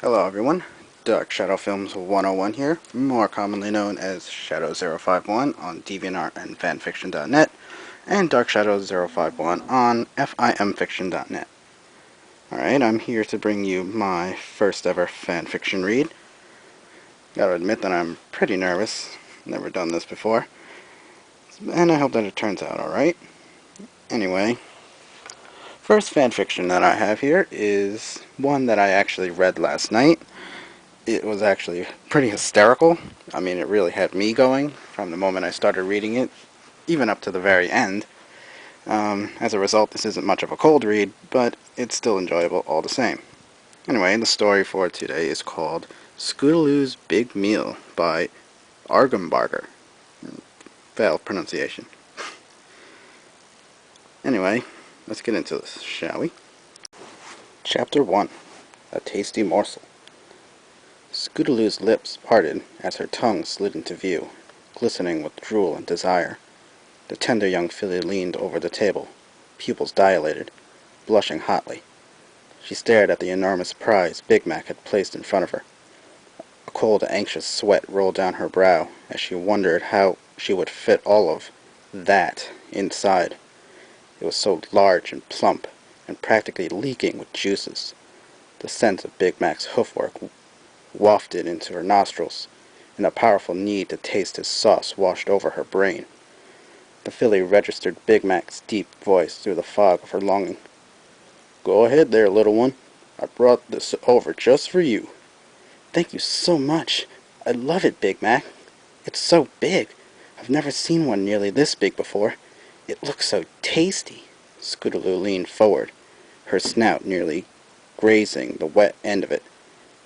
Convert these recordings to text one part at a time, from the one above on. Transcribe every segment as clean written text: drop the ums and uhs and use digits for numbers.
Hello everyone, Dark Shadow Films 101 here, more commonly known as Shadow051 on DeviantArt and fanfiction.net, and Dark Shadow051 on FIMfiction.net. Alright, I'm here to bring you my first ever fanfiction read. Gotta admit that I'm pretty nervous, never done this before, and I hope that it turns out alright. Anyway, first fanfiction that I have here is one that I actually read last night. It was actually pretty hysterical. I mean, it really had me going from the moment I started reading it, even up to the very end. As a result, this isn't much of a cold read, but it's still enjoyable all the same. Anyway, the story for today is called Scootaloo's Big Meal by Argembarger. Failed pronunciation. Anyway, let's get into this, shall we? Chapter 1. A Tasty Morsel. Scootaloo's lips parted as her tongue slid into view, glistening with drool and desire. The tender young filly leaned over the table, pupils dilated, blushing hotly. She stared at the enormous prize Big Mac had placed in front of her. A cold, anxious sweat rolled down her brow as she wondered how she would fit all of that inside. It was so large and plump, and practically leaking with juices. The scent of Big Mac's hoofwork wafted into her nostrils, and a powerful need to taste his sauce washed over her brain. The filly registered Big Mac's deep voice through the fog of her longing. "Go ahead there, little one. I brought this over just for you." "Thank you so much. I love it, Big Mac. It's so big. I've never seen one nearly this big before. It looks so tasty." Scootaloo leaned forward, her snout nearly grazing the wet end of it.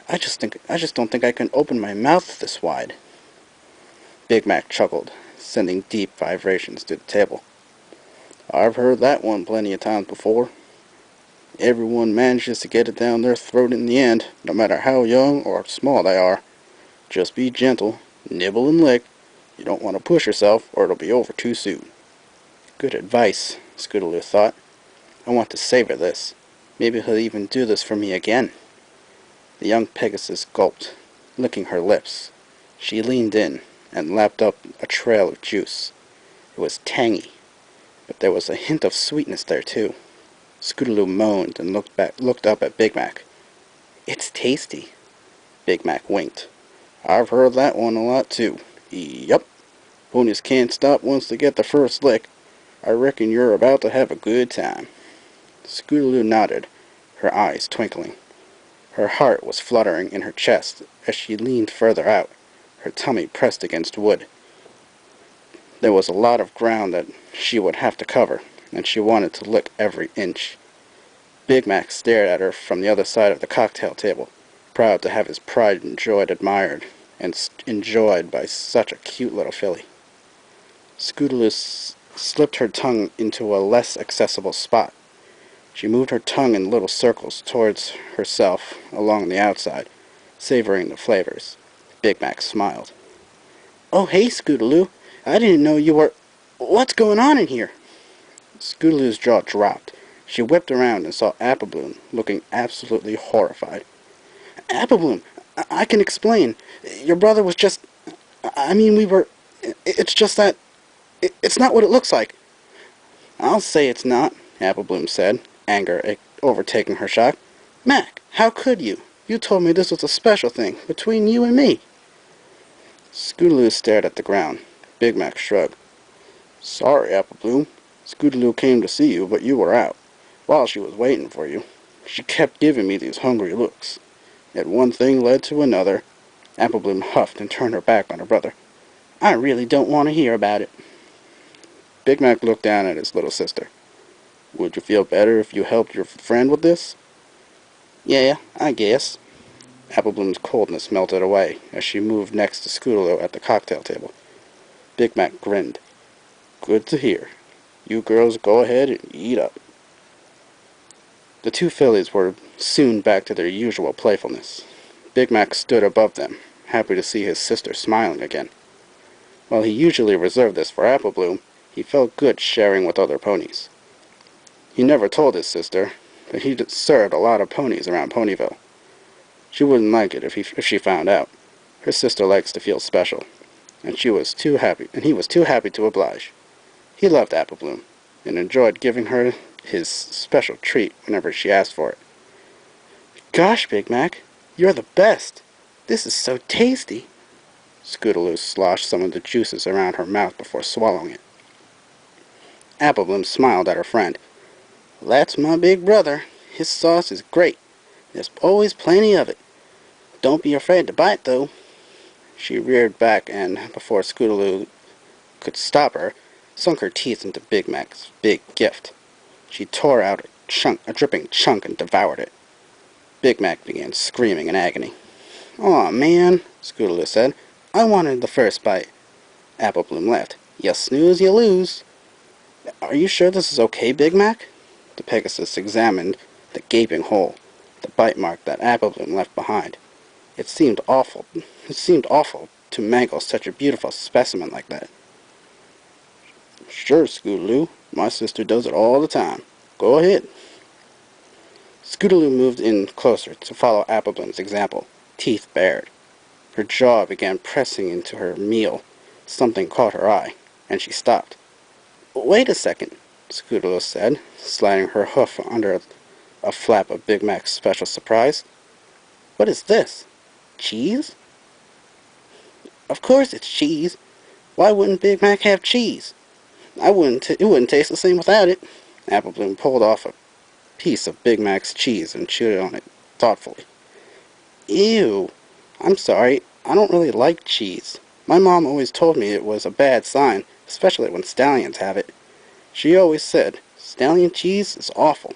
I just don't think I can open my mouth this wide." Big Mac chuckled, sending deep vibrations to the table. "I've heard that one plenty of times before. Everyone manages to get it down their throat in the end, no matter how young or small they are. Just be gentle, nibble and lick. You don't want to push yourself, or it'll be over too soon." Good advice, Scootaloo thought. I want to savor this. Maybe he'll even do this for me again. The young Pegasus gulped, licking her lips. She leaned in and lapped up a trail of juice. It was tangy, but there was a hint of sweetness there too. Scootaloo moaned and looked up at Big Mac. "It's tasty." Big Mac winked. "I've heard that one a lot too. Yup. Ponies can't stop once they get the first lick. I reckon you're about to have a good time." Scootaloo nodded, her eyes twinkling. Her heart was fluttering in her chest as she leaned further out, her tummy pressed against wood. There was a lot of ground that she would have to cover, and she wanted to lick every inch. Big Mac stared at her from the other side of the cocktail table, proud to have his pride admired, and enjoyed by such a cute little filly. Scootaloo slipped her tongue into a less accessible spot. She moved her tongue in little circles towards herself along the outside, savoring the flavors. Big Mac smiled. "Oh, hey, Scootaloo. I didn't know you were... What's going on in here?" Scootaloo's jaw dropped. She whipped around and saw Applebloom, looking absolutely horrified. "Applebloom, I can explain. Your brother was just... I mean, we were... It's just that... It's not what it looks like." "I'll say it's not," Applebloom said, anger overtaking her shock. "Mac, how could you? You told me this was a special thing, between you and me." Scootaloo stared at the ground. Big Mac shrugged. "Sorry, Applebloom. Scootaloo came to see you, but you were out. While she was waiting for you, she kept giving me these hungry looks. And one thing led to another." Applebloom huffed and turned her back on her brother. "I really don't want to hear about it." Big Mac looked down at his little sister. "Would you feel better if you helped your friend with this?" "Yeah, I guess." Applebloom's coldness melted away as she moved next to Scootaloo at the cocktail table. Big Mac grinned. "Good to hear. You girls go ahead and eat up." The two fillies were soon back to their usual playfulness. Big Mac stood above them, happy to see his sister smiling again. While he usually reserved this for Applebloom, he felt good sharing with other ponies. He never told his sister, but he'd served a lot of ponies around Ponyville. She wouldn't like it if she found out. Her sister likes to feel special, and he was too happy to oblige. He loved Apple Bloom, and enjoyed giving her his special treat whenever she asked for it. Gosh, Big Mac, you're the best! This is so tasty! Scootaloo sloshed some of the juices around her mouth before swallowing it. Apple Bloom smiled at her friend. That's my big brother. His sauce is great. There's always plenty of it. Don't be afraid to bite, though. She reared back and, before Scootaloo could stop her, sunk her teeth into Big Mac's big gift. She tore out a dripping chunk and devoured it. Big Mac began screaming in agony. Aw, man, Scootaloo said. I wanted the first bite. Apple Bloom laughed. You snooze, you lose. Are you sure this is okay, Big Mac? The Pegasus examined the gaping hole, the bite mark that Apple Bloom left behind. It seemed awful to mangle such a beautiful specimen like that. Sure, Scootaloo. My sister does it all the time. Go ahead. Scootaloo moved in closer to follow Apple Bloom's example, teeth bared. Her jaw began pressing into her meal. Something caught her eye, and she stopped. Wait a second, Scootaloo said, sliding her hoof under a flap of Big Mac's special surprise. What is this? Cheese? Of course it's cheese. Why wouldn't Big Mac have cheese? It wouldn't taste the same without it. Apple Bloom pulled off a piece of Big Mac's cheese and chewed on it thoughtfully. Ew. I'm sorry. I don't really like cheese. My mom always told me it was a bad sign, especially when stallions have it. She always said, stallion cheese is awful.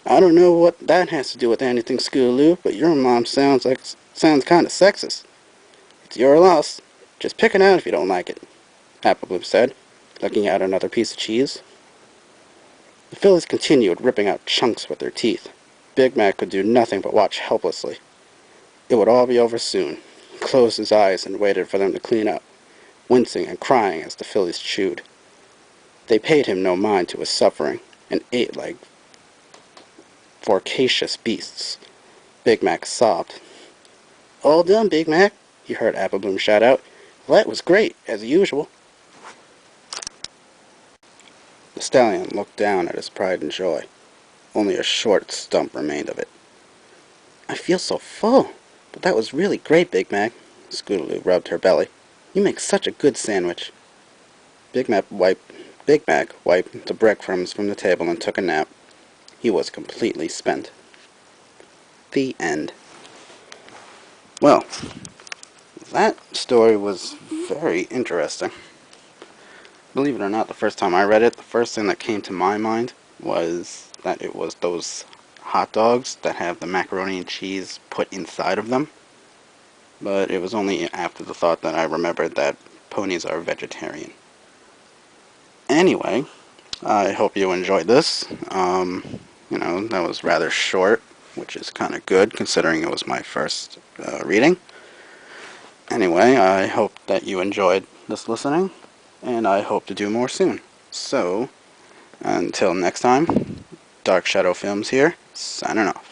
I don't know what that has to do with anything, Scootaloo, but your mom sounds kind of sexist. It's your loss. Just pick it out if you don't like it, Apple Bloom said, looking at another piece of cheese. The fillies continued ripping out chunks with their teeth. Big Mac could do nothing but watch helplessly. It would all be over soon. He closed his eyes and waited for them to clean up, wincing and crying as the fillies chewed. They paid him no mind to his suffering, and ate like voracious beasts. Big Mac sobbed. All done, Big Mac, he heard Apple Bloom shout out. Well, that was great, as usual. The stallion looked down at his pride and joy. Only a short stump remained of it. I feel so full, but that was really great, Big Mac. Scootaloo rubbed her belly. You make such a good sandwich. Big Mac wiped the breadcrumbs from the table and took a nap. He was completely spent. The end. Well, that story was very interesting. Believe it or not, the first time I read it, the first thing that came to my mind was that it was those hot dogs that have the macaroni and cheese put inside of them. But it was only after the thought that I remembered that ponies are vegetarian. Anyway, I hope you enjoyed this. That was rather short, which is kind of good considering it was my first reading. Anyway, I hope that you enjoyed this listening, and I hope to do more soon. So, until next time, Dark Shadow Films here, signing off.